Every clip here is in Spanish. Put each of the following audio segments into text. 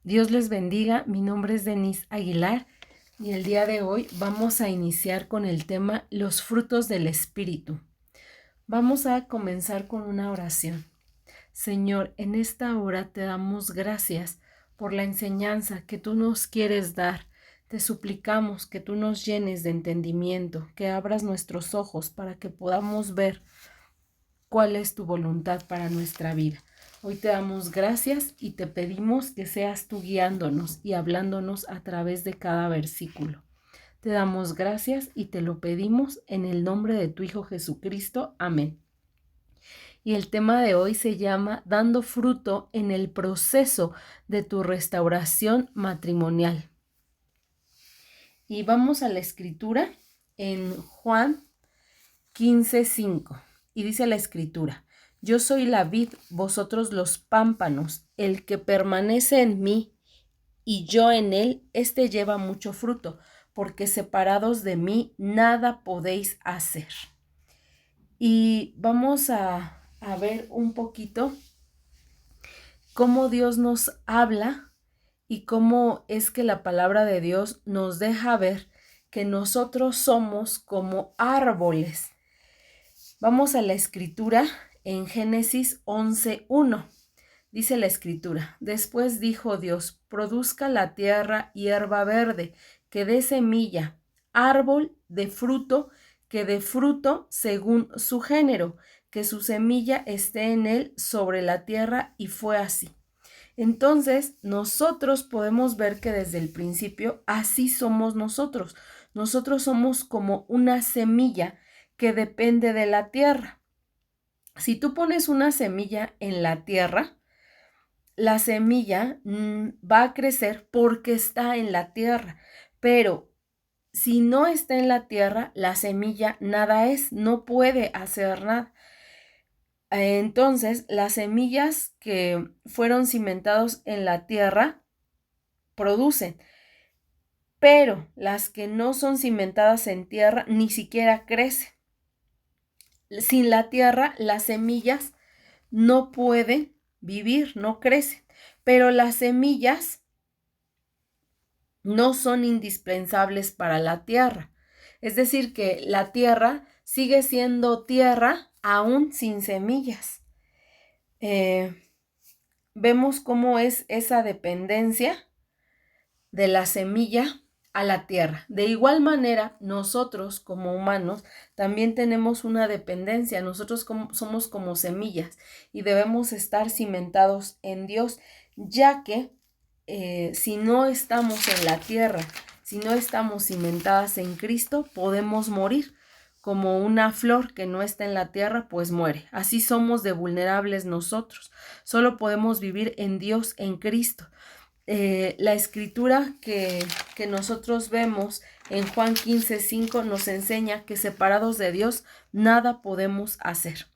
Dios les bendiga, mi nombre es Denise Aguilar y el día de hoy vamos a iniciar con el tema los frutos del Espíritu. Vamos a comenzar con una oración. Señor, en esta hora te damos gracias por la enseñanza que tú nos quieres dar. Te suplicamos que tú nos llenes de entendimiento, que abras nuestros ojos para que podamos ver cuál es tu voluntad para nuestra vida. Hoy te damos gracias y te pedimos que seas tú guiándonos y hablándonos a través de cada versículo. Te damos gracias y te lo pedimos en el nombre de tu Hijo Jesucristo. Amén. Y el tema de hoy se llama Dando fruto en el proceso de tu restauración matrimonial. Y vamos a la escritura en Juan 15:5. Y dice la escritura: Yo soy la vid, vosotros los pámpanos. El que permanece en mí y yo en él, éste lleva mucho fruto, porque separados de mí nada podéis hacer. Y vamos a ver un poquito cómo Dios nos habla y cómo es que la palabra de Dios nos deja ver que nosotros somos como árboles. Vamos a la escritura en Génesis 11:1. Dice la escritura: Después dijo Dios: produzca la tierra hierba verde, que dé semilla, árbol de fruto, que dé fruto según su género, que su semilla esté en él sobre la tierra, y fue así. Entonces, nosotros podemos ver que desde el principio así somos nosotros. Nosotros somos como una semilla que depende de la tierra. Si tú pones una semilla en la tierra, la semilla va a crecer porque está en la tierra, pero si no está en la tierra, la semilla nada es, no puede hacer nada. Entonces, las semillas que fueron cimentados en la tierra producen, pero las que no son cimentadas en tierra ni siquiera crecen. Sin la tierra, las semillas no pueden vivir, no crecen, pero las semillas no son indispensables para la tierra. Es decir, que la tierra sigue siendo tierra aún sin semillas. Vemos cómo es esa dependencia de la semilla a la tierra. De igual manera, nosotros como humanos también tenemos una dependencia. Nosotros somos como semillas y debemos estar cimentados en Dios, ya que si no estamos en la tierra, si no estamos cimentadas en Cristo, podemos morir. Como una flor que no está en la tierra, pues muere. Así somos de vulnerables nosotros. Solo podemos vivir en Dios, en Cristo. La escritura que nosotros vemos en Juan 15:5 nos enseña que separados de Dios nada podemos hacer.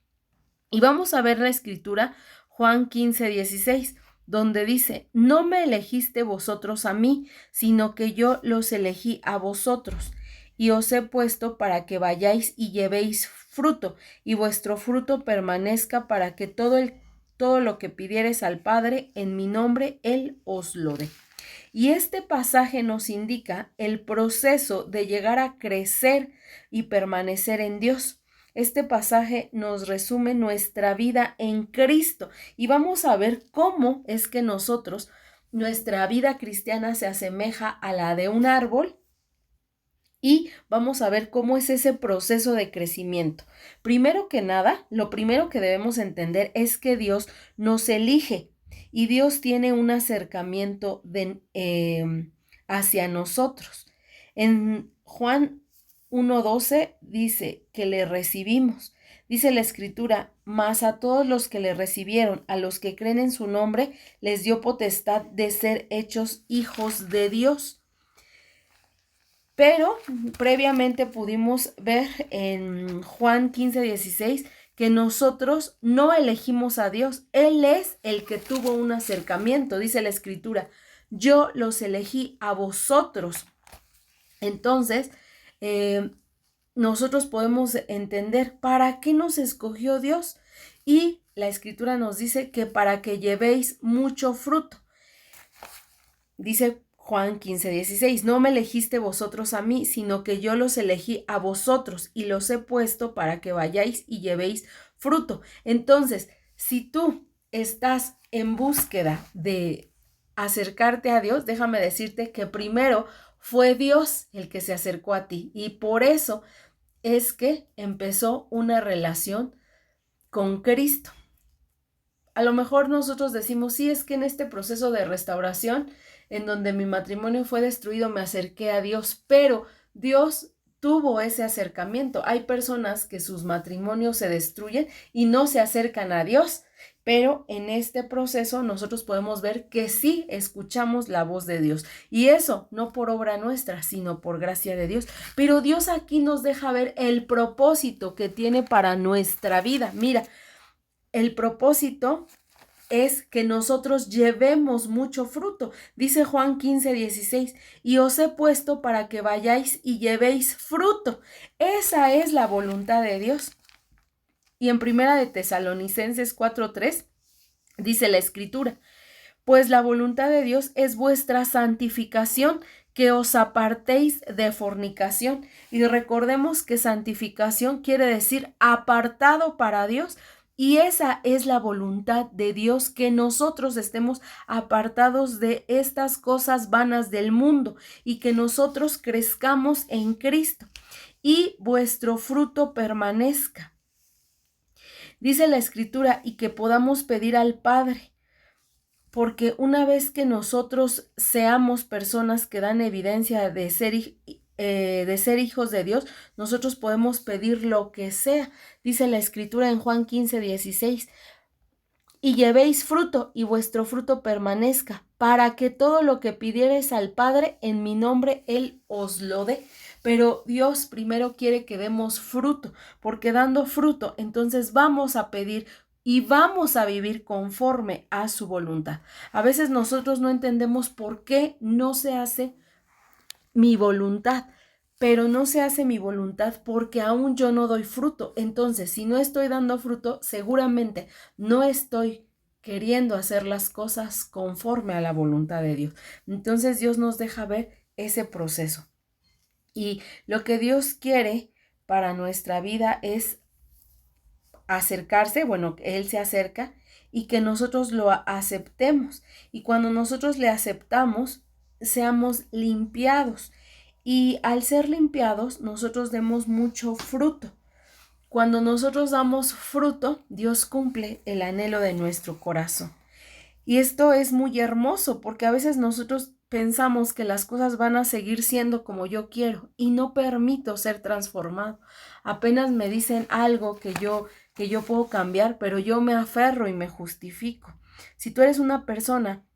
Y vamos a ver la escritura Juan 15:16, donde dice: No me elegiste vosotros a mí, sino que yo los elegí a vosotros, y os he puesto para que vayáis y llevéis fruto, y vuestro fruto permanezca, para que todo lo que pidiereis al Padre en mi nombre, Él os lo dé. Y este pasaje nos indica el proceso de llegar a crecer y permanecer en Dios. Este pasaje nos resume nuestra vida en Cristo y vamos a ver cómo es que nuestra vida cristiana se asemeja a la de un árbol. Y vamos a ver cómo es ese proceso de crecimiento. Primero que nada, lo primero que debemos entender es que Dios nos elige y Dios tiene un acercamiento hacia nosotros. En Juan 1:12 dice que le recibimos. Dice la escritura: mas a todos los que le recibieron, a los que creen en su nombre, les dio potestad de ser hechos hijos de Dios. Pero previamente pudimos ver en Juan 15:16 que nosotros no elegimos a Dios. Él es el que tuvo un acercamiento. Dice la escritura: yo los elegí a vosotros. Entonces, nosotros podemos entender para qué nos escogió Dios. Y la escritura nos dice que para que llevéis mucho fruto. Dice Juan 15:16, no me elegiste vosotros a mí, sino que yo los elegí a vosotros y los he puesto para que vayáis y llevéis fruto. Entonces, si tú estás en búsqueda de acercarte a Dios, déjame decirte que primero fue Dios el que se acercó a ti y por eso es que empezó una relación con Cristo. A lo mejor nosotros decimos, sí, es que en este proceso de restauración, en donde mi matrimonio fue destruido, me acerqué a Dios, pero Dios tuvo ese acercamiento. Hay personas que sus matrimonios se destruyen y no se acercan a Dios, pero en este proceso nosotros podemos ver que sí escuchamos la voz de Dios. Y eso no por obra nuestra, sino por gracia de Dios. Pero Dios aquí nos deja ver el propósito que tiene para nuestra vida. Mira, el propósito es que nosotros llevemos mucho fruto. Dice Juan 15:16, y os he puesto para que vayáis y llevéis fruto. Esa es la voluntad de Dios. Y en Primera de Tesalonicenses 4:3 dice la Escritura, pues la voluntad de Dios es vuestra santificación, que os apartéis de fornicación. Y recordemos que santificación quiere decir apartado para Dios. Y esa es la voluntad de Dios, que nosotros estemos apartados de estas cosas vanas del mundo y que nosotros crezcamos en Cristo y vuestro fruto permanezca. Dice la Escritura, y que podamos pedir al Padre, porque una vez que nosotros seamos personas que dan evidencia de ser hijos de Dios, nosotros podemos pedir lo que sea. Dice la Escritura en Juan 15:16, y llevéis fruto y vuestro fruto permanezca, para que todo lo que pidiereis al Padre en mi nombre, Él os lo dé. Pero Dios primero quiere que demos fruto, porque dando fruto, entonces vamos a pedir y vamos a vivir conforme a su voluntad. A veces nosotros no entendemos por qué no se hace mi voluntad, pero no se hace mi voluntad porque aún yo no doy fruto. Entonces, si no estoy dando fruto, seguramente no estoy queriendo hacer las cosas conforme a la voluntad de Dios. Entonces, Dios nos deja ver ese proceso. Y lo que Dios quiere para nuestra vida es acercarse, bueno, Él se acerca y que nosotros lo aceptemos. Y cuando nosotros le aceptamos, seamos limpiados. Y al ser limpiados, nosotros demos mucho fruto. Cuando nosotros damos fruto, Dios cumple el anhelo de nuestro corazón. Y esto es muy hermoso porque a veces nosotros pensamos que las cosas van a seguir siendo como yo quiero y no permito ser transformado. Apenas me dicen algo que yo puedo cambiar, pero yo me aferro y me justifico. Si tú eres una persona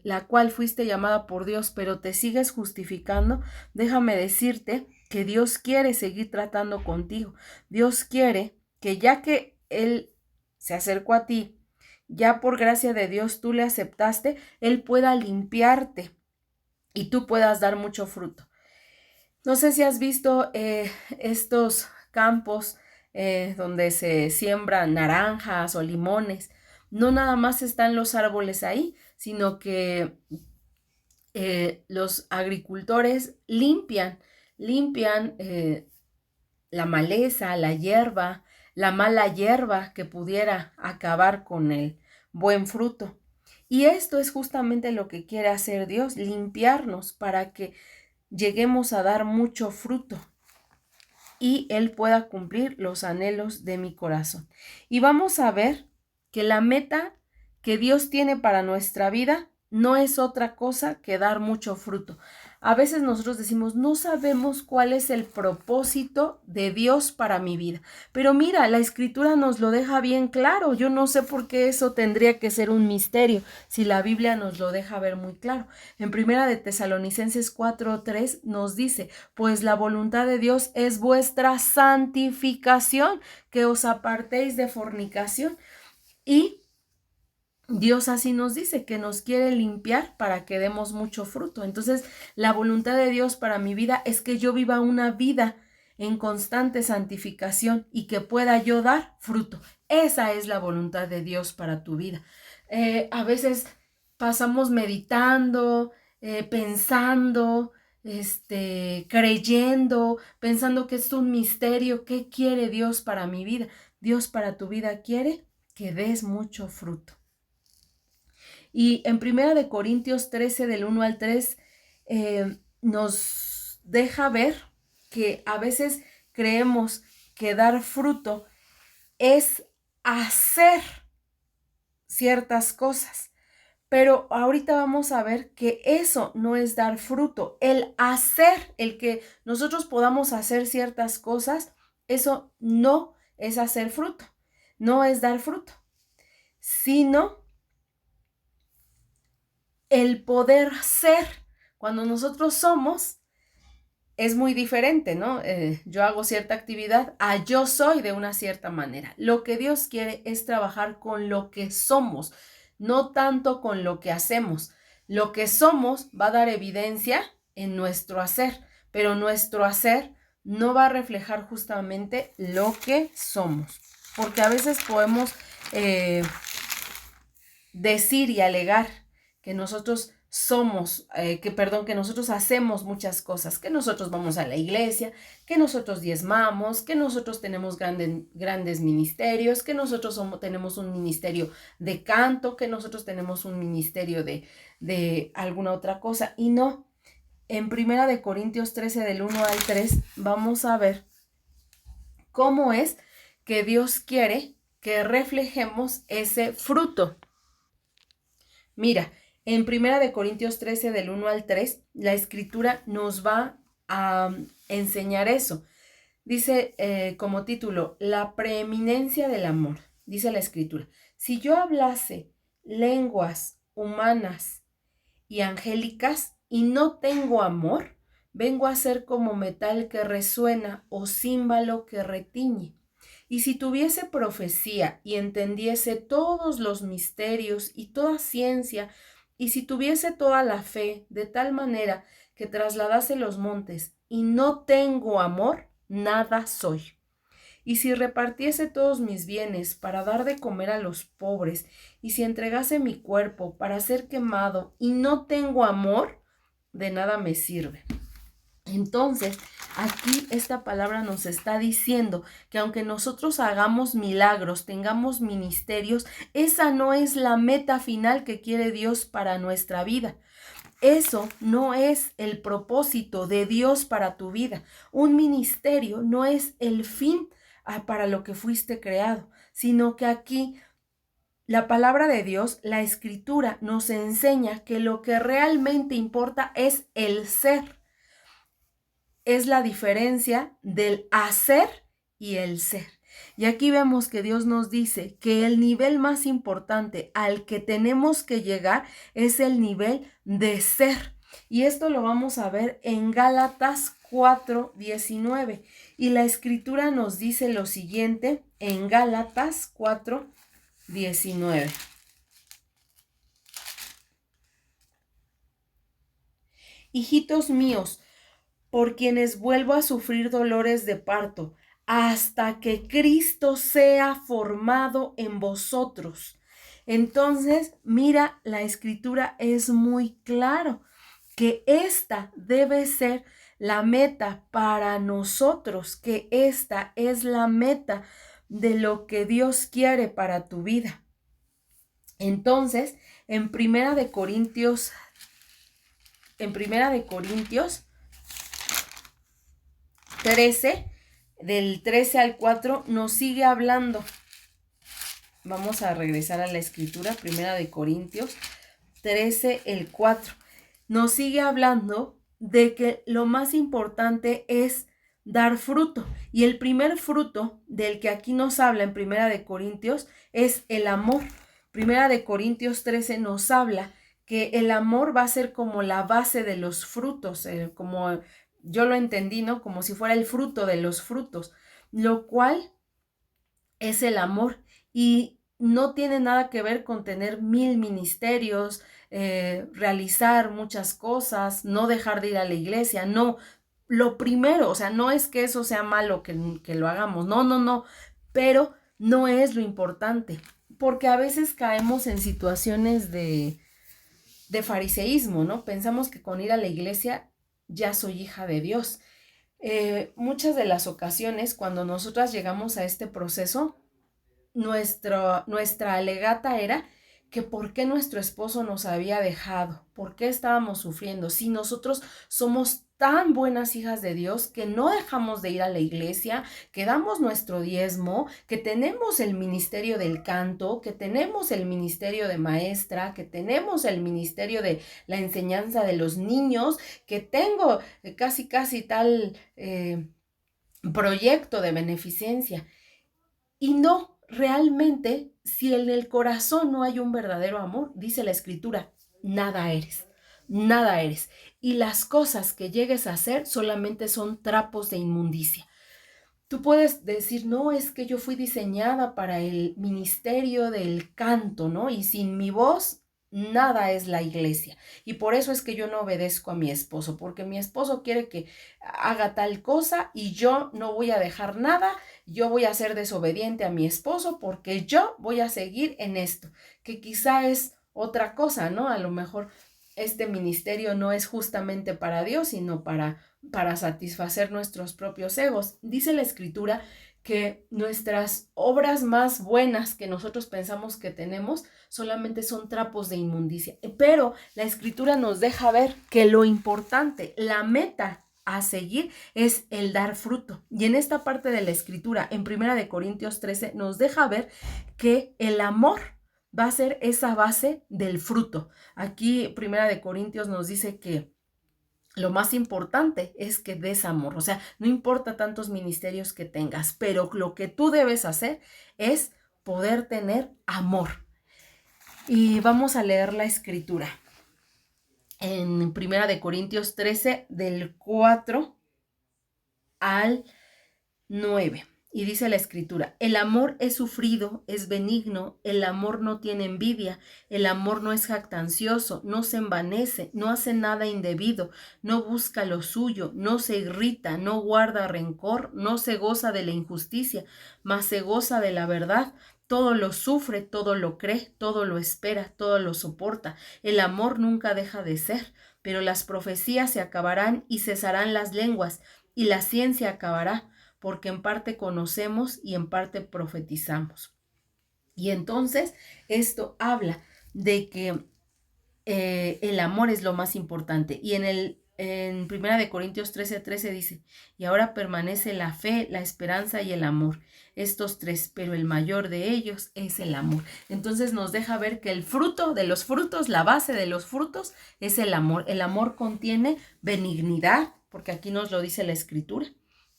la cual fuiste llamada por Dios, pero te sigues justificando, déjame decirte que Dios quiere seguir tratando contigo. Dios quiere que ya que Él se acercó a ti, ya por gracia de Dios tú le aceptaste, Él pueda limpiarte y tú puedas dar mucho fruto. No sé si has visto estos campos donde se siembran naranjas o limones. No nada más están los árboles ahí, sino que los agricultores limpian la maleza, la hierba, la mala hierba que pudiera acabar con el buen fruto. Y esto es justamente lo que quiere hacer Dios, limpiarnos para que lleguemos a dar mucho fruto y Él pueda cumplir los anhelos de mi corazón. Y vamos a ver que la meta que Dios tiene para nuestra vida no es otra cosa que dar mucho fruto. A veces nosotros decimos, no sabemos cuál es el propósito de Dios para mi vida. Pero mira, la Escritura nos lo deja bien claro. Yo no sé por qué eso tendría que ser un misterio, si la Biblia nos lo deja ver muy claro. En Primera de Tesalonicenses 4:3 nos dice, pues la voluntad de Dios es vuestra santificación, que os apartéis de fornicación. Y Dios así nos dice que nos quiere limpiar para que demos mucho fruto. Entonces, la voluntad de Dios para mi vida es que yo viva una vida en constante santificación y que pueda yo dar fruto. Esa es la voluntad de Dios para tu vida. A veces pasamos meditando pensando, creyendo, pensando que es un misterio. ¿Qué quiere Dios para mi vida? Dios para tu vida quiere que des mucho fruto. Y en 1 Corintios 13, del 1 al 3, nos deja ver que a veces creemos que dar fruto es hacer ciertas cosas. Pero ahorita vamos a ver que eso no es dar fruto. El hacer, el que nosotros podamos hacer ciertas cosas, eso no es hacer fruto, no es dar fruto, sino el poder ser. Cuando nosotros somos, es muy diferente, ¿no? Yo hago cierta actividad a yo soy de una cierta manera. Lo que Dios quiere es trabajar con lo que somos, no tanto con lo que hacemos. Lo que somos va a dar evidencia en nuestro hacer, pero nuestro hacer no va a reflejar justamente lo que somos. Porque a veces podemos decir y alegar que nosotros somos, que nosotros hacemos muchas cosas, que nosotros vamos a la iglesia, que nosotros diezmamos, que nosotros tenemos grandes ministerios, que nosotros tenemos un ministerio de canto, que nosotros tenemos un ministerio de alguna otra cosa. Y no, en 1 Corintios 13, del 1 al 3, vamos a ver cómo es que Dios quiere que reflejemos ese fruto. Mira, en 1 Corintios 13, del 1 al 3, la escritura nos va a enseñar eso. Dice como título, la preeminencia del amor. Dice la escritura, si yo hablase lenguas humanas y angélicas y no tengo amor, vengo a ser como metal que resuena o címbalo que retiñe. Y si tuviese profecía y entendiese todos los misterios y toda ciencia, y si tuviese toda la fe de tal manera que trasladase los montes, y no tengo amor, nada soy. Y si repartiese todos mis bienes para dar de comer a los pobres, y si entregase mi cuerpo para ser quemado, y no tengo amor, de nada me sirve. Entonces, aquí esta palabra nos está diciendo que aunque nosotros hagamos milagros, tengamos ministerios, esa no es la meta final que quiere Dios para nuestra vida. Eso no es el propósito de Dios para tu vida. Un ministerio no es el fin para lo que fuiste creado, sino que aquí la palabra de Dios, la escritura, nos enseña que lo que realmente importa es el ser. Es la diferencia del hacer y el ser. Y aquí vemos que Dios nos dice que el nivel más importante al que tenemos que llegar es el nivel de ser. Y esto lo vamos a ver en Gálatas 4:19. Y la escritura nos dice lo siguiente en Gálatas 4:19. Hijitos míos, por quienes vuelvo a sufrir dolores de parto, hasta que Cristo sea formado en vosotros. Entonces, mira, la escritura es muy claro que esta debe ser la meta para nosotros, que esta es la meta de lo que Dios quiere para tu vida. Entonces, en Primera de Corintios 13, del 13 al 4, nos sigue hablando. Vamos a regresar a la escritura, 1 Corintios 13, el 4. Nos sigue hablando de que lo más importante es dar fruto. Y el primer fruto del que aquí nos habla en 1 Corintios es el amor. 1 Corintios 13 nos habla que el amor va a ser como la base de los frutos, como yo lo entendí, ¿no? Como si fuera el fruto de los frutos, lo cual es el amor y no tiene nada que ver con tener 1000 ministerios, realizar muchas cosas, no dejar de ir a la iglesia, no. Lo primero, o sea, no es que eso sea malo que lo hagamos, no, pero no es lo importante, porque a veces caemos en situaciones de de fariseísmo, ¿no? Pensamos que con ir a la iglesia ya soy hija de Dios. Muchas de las ocasiones cuando nosotras llegamos a este proceso, nuestra alegata era que por qué nuestro esposo nos había dejado, por qué estábamos sufriendo, si nosotros somos tan buenas hijas de Dios que no dejamos de ir a la iglesia, que damos nuestro diezmo, que tenemos el ministerio del canto, que tenemos el ministerio de maestra, que tenemos el ministerio de la enseñanza de los niños, que tengo casi tal proyecto de beneficencia. Y no, realmente, si en el corazón no hay un verdadero amor, dice la Escritura, nada eres, nada eres. Y las cosas que llegues a hacer solamente son trapos de inmundicia. Tú puedes decir, no, es que yo fui diseñada para el ministerio del canto, ¿no? Y sin mi voz, nada es la iglesia. Y por eso es que yo no obedezco a mi esposo, porque mi esposo quiere que haga tal cosa y yo no voy a dejar nada, yo voy a ser desobediente a mi esposo porque yo voy a seguir en esto, que quizá es otra cosa, ¿no? A lo mejor este ministerio no es justamente para Dios, sino para satisfacer nuestros propios egos. Dice la Escritura que nuestras obras más buenas que nosotros pensamos que tenemos solamente son trapos de inmundicia. Pero la Escritura nos deja ver que lo importante, la meta a seguir es el dar fruto. Y en esta parte de la Escritura, en 1 Corintios 13, nos deja ver que el amor va a ser esa base del fruto. Aquí 1 Corintios nos dice que lo más importante es que des amor. O sea, no importa tantos ministerios que tengas, pero lo que tú debes hacer es poder tener amor. Y vamos a leer la Escritura en 1 Corintios 13, del 4 al 9. Y dice la Escritura, el amor es sufrido, es benigno, el amor no tiene envidia, el amor no es jactancioso, no se envanece, no hace nada indebido, no busca lo suyo, no se irrita, no guarda rencor, no se goza de la injusticia, mas se goza de la verdad. Todo lo sufre, todo lo cree, todo lo espera, todo lo soporta. El amor nunca deja de ser, pero las profecías se acabarán y cesarán las lenguas, y la ciencia acabará, porque en parte conocemos y en parte profetizamos. Y entonces esto habla de que el amor es lo más importante. Y en 1 Corintios 13:13 dice, y ahora permanece la fe, la esperanza y el amor. Estos tres, pero el mayor de ellos es el amor. Entonces nos deja ver que el fruto de los frutos, la base de los frutos es el amor. El amor contiene benignidad, porque aquí nos lo dice la Escritura,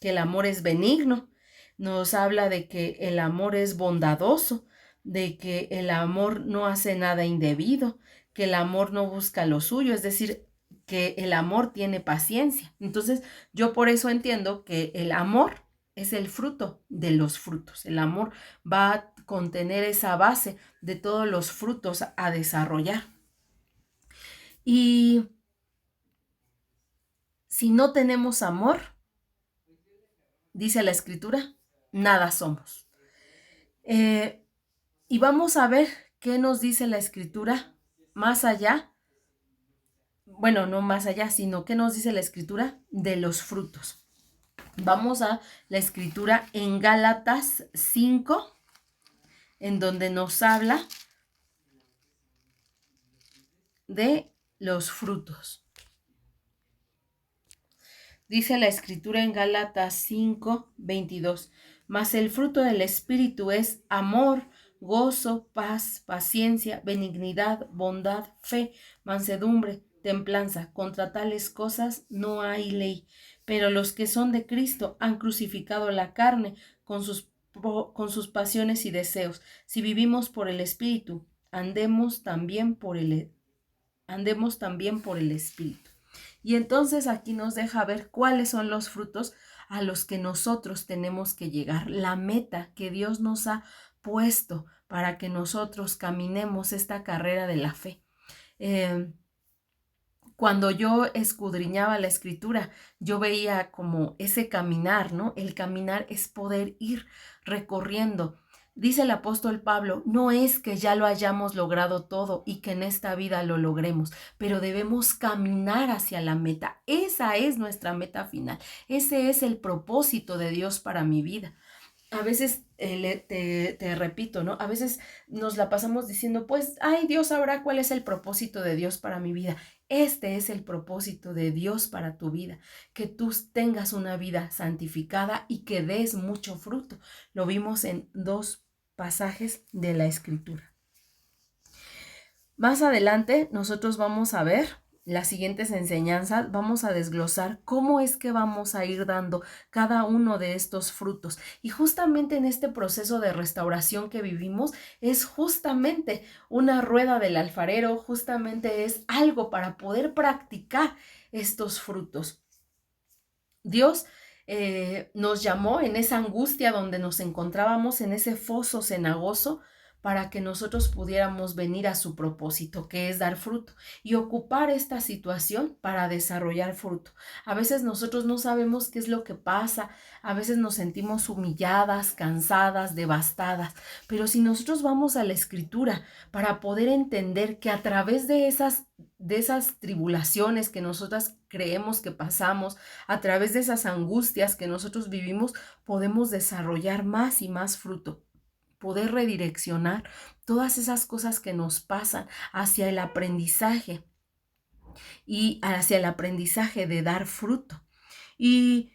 que el amor es benigno, nos habla de que el amor es bondadoso, de que el amor no hace nada indebido, que el amor no busca lo suyo, es decir, que el amor tiene paciencia. Entonces, yo por eso entiendo que el amor es el fruto de los frutos. El amor va a contener esa base de todos los frutos a desarrollar. Y si no tenemos amor, dice la Escritura, nada somos. Y vamos a ver qué nos dice la Escritura más allá, bueno, no más allá, sino qué nos dice la Escritura de los frutos. Vamos a la Escritura en Gálatas 5, en donde nos habla de los frutos. Dice la Escritura en Gálatas 5:22, mas el fruto del Espíritu es amor, gozo, paz, paciencia, benignidad, bondad, fe, mansedumbre, templanza. Contra tales cosas no hay ley. Pero los que son de Cristo han crucificado la carne con sus pasiones y deseos. Si vivimos por el Espíritu, andemos también por el Espíritu. Y entonces aquí nos deja ver cuáles son los frutos a los que nosotros tenemos que llegar, la meta que Dios nos ha puesto para que nosotros caminemos esta carrera de la fe. Cuando yo escudriñaba la Escritura, yo veía como ese caminar, ¿no? El caminar es poder ir recorriendo Dice el apóstol Pablo, no es que ya lo hayamos logrado todo y que en esta vida lo logremos, pero debemos caminar hacia la meta. Esa es nuestra meta final. Ese es el propósito de Dios para mi vida. A veces, te repito, ¿no? A veces nos la pasamos diciendo, pues, ay, Dios sabrá cuál es el propósito de Dios para mi vida. Este es el propósito de Dios para tu vida, que tú tengas una vida santificada y que des mucho fruto. Lo vimos en 2 pasajes de la Escritura. Más adelante nosotros vamos a ver las siguientes enseñanzas, vamos a desglosar cómo es que vamos a ir dando cada uno de estos frutos. Y justamente en este proceso de restauración que vivimos es justamente una rueda del alfarero, justamente es algo para poder practicar estos frutos. Dios nos llamó en esa angustia donde nos encontrábamos, en ese foso cenagoso, para que nosotros pudiéramos venir a su propósito, que es dar fruto, y ocupar esta situación para desarrollar fruto. A veces nosotros no sabemos qué es lo que pasa, a veces nos sentimos humilladas, cansadas, devastadas, pero si nosotros vamos a la Escritura para poder entender que a través de esas tribulaciones que nosotras creemos que pasamos, a través de esas angustias que nosotros vivimos, podemos desarrollar más y más fruto, poder redireccionar todas esas cosas que nos pasan hacia el aprendizaje y hacia el aprendizaje de dar fruto. Y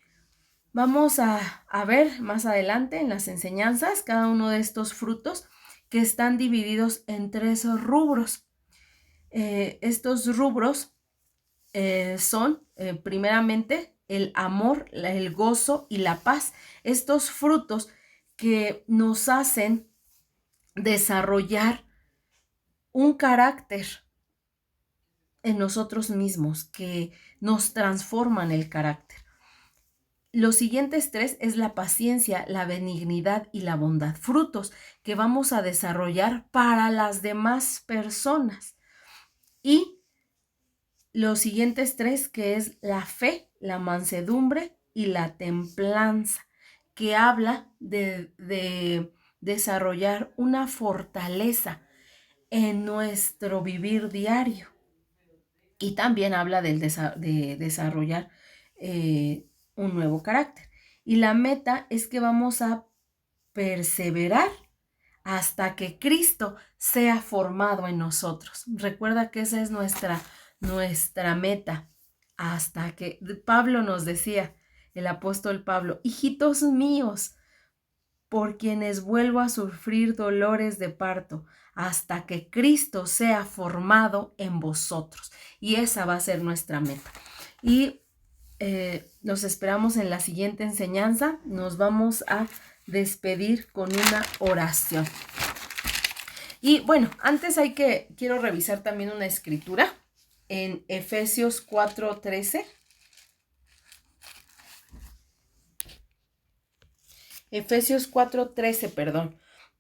vamos a ver más adelante en las enseñanzas cada uno de estos frutos que están divididos en 3 rubros. Estos rubros son primeramente el amor, el gozo y la paz. Estos frutos que nos hacen desarrollar un carácter en nosotros mismos, que nos transforman el carácter. Los siguientes 3 es la paciencia, la benignidad y la bondad. Frutos que vamos a desarrollar para las demás personas. Y los siguientes 3, que es la fe, la mansedumbre y la templanza, que habla de desarrollar una fortaleza en nuestro vivir diario. Y también habla de desarrollar un nuevo carácter. Y la meta es que vamos a perseverar hasta que Cristo sea formado en nosotros. Recuerda que esa es nuestra meta, hasta que Pablo nos decía, el apóstol Pablo, hijitos míos, por quienes vuelvo a sufrir dolores de parto, hasta que Cristo sea formado en vosotros. Y esa va a ser nuestra meta. Y nos esperamos en la siguiente enseñanza. Nos vamos a despedir con una oración. Y bueno, antes quiero revisar también una escritura en Efesios 4:13. Efesios 4:13, perdón.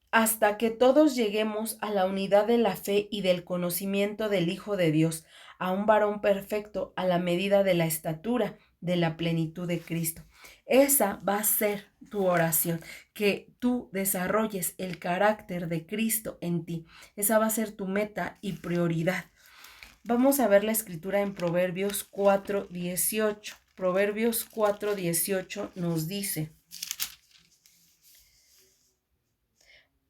Hasta que todos lleguemos a la unidad de la fe y del conocimiento del Hijo de Dios, a un varón perfecto, a la medida de la estatura de la plenitud de Cristo. Esa va a ser tu oración, que tú desarrolles el carácter de Cristo en ti. Esa va a ser tu meta y prioridad. Vamos a ver la escritura en Proverbios 4:18. Proverbios 4:18 nos dice: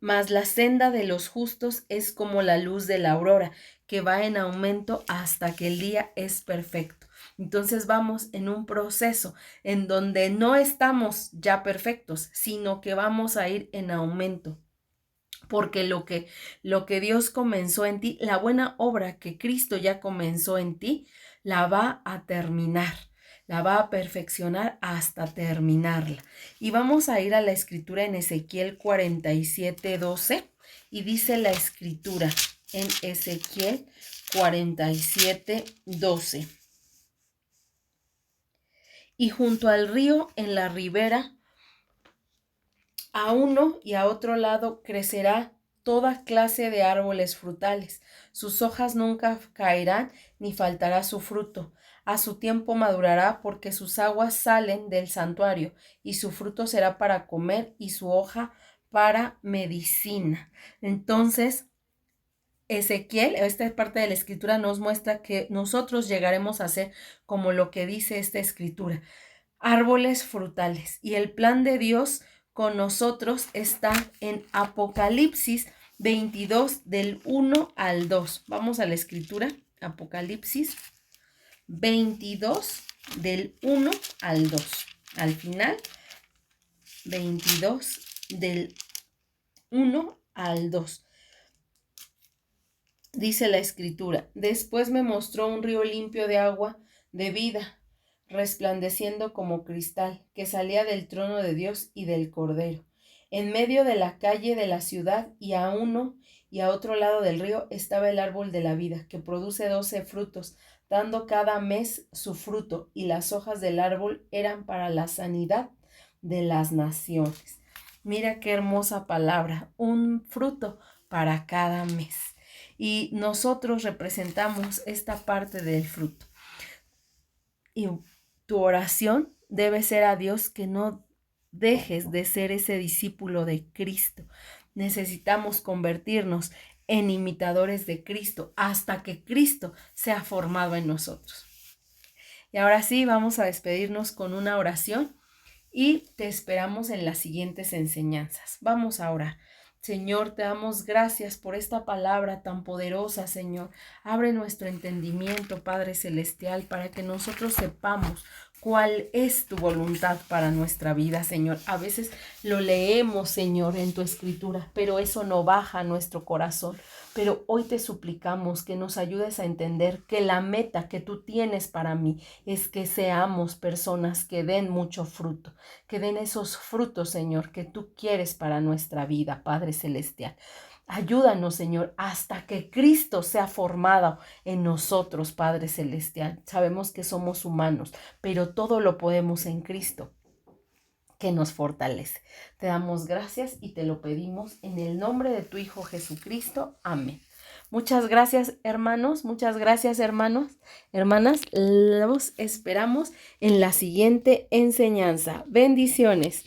mas la senda de los justos es como la luz de la aurora, que va en aumento hasta que el día es perfecto. Entonces vamos en un proceso en donde no estamos ya perfectos, sino que vamos a ir en aumento. Porque lo que Dios comenzó en ti, la buena obra que Cristo ya comenzó en ti, la va a terminar. La va a perfeccionar hasta terminarla. Y vamos a ir a la escritura en Ezequiel 47:12. Y dice la escritura en Ezequiel 47:12. Y junto al río, en la ribera, a uno y a otro lado crecerá toda clase de árboles frutales. Sus hojas nunca caerán ni faltará su fruto. A su tiempo madurará, porque sus aguas salen del santuario, y su fruto será para comer y su hoja para medicina. Entonces, Ezequiel, esta parte de la escritura nos muestra que nosotros llegaremos a ser como lo que dice esta escritura, árboles frutales. Y el plan de Dios con nosotros está en Apocalipsis 22 del 1 al 2. Vamos a la escritura, Apocalipsis 22 del 1 al 2. Al final, 22 del 1 al 2. Dice la escritura, después me mostró un río limpio de agua de vida, resplandeciendo como cristal, que salía del trono de Dios y del Cordero. En medio de la calle de la ciudad y a uno y a otro lado del río estaba el árbol de la vida, que produce 12 frutos, dando cada mes su fruto, y las hojas del árbol eran para la sanidad de las naciones. Mira qué hermosa palabra, un fruto para cada mes. Y nosotros representamos esta parte del fruto. Y tu oración debe ser a Dios que no dejes de ser ese discípulo de Cristo. Necesitamos convertirnos en imitadores de Cristo hasta que Cristo sea formado en nosotros. Y ahora sí, vamos a despedirnos con una oración y te esperamos en las siguientes enseñanzas. Vamos a orar. Señor, te damos gracias por esta palabra tan poderosa, Señor. Abre nuestro entendimiento, Padre Celestial, para que nosotros sepamos cuál es tu voluntad para nuestra vida, Señor. A veces lo leemos, Señor, en tu escritura, pero eso no baja a nuestro corazón. Pero hoy te suplicamos que nos ayudes a entender que la meta que tú tienes para mí es que seamos personas que den mucho fruto, que den esos frutos, Señor, que tú quieres para nuestra vida, Padre Celestial. Ayúdanos, Señor, hasta que Cristo sea formado en nosotros, Padre Celestial. Sabemos que somos humanos, pero todo lo podemos en Cristo, que nos fortalece. Te damos gracias y te lo pedimos en el nombre de tu Hijo Jesucristo. Amén. Muchas gracias, hermanos. Muchas gracias, hermanos. Hermanas, los esperamos en la siguiente enseñanza. Bendiciones.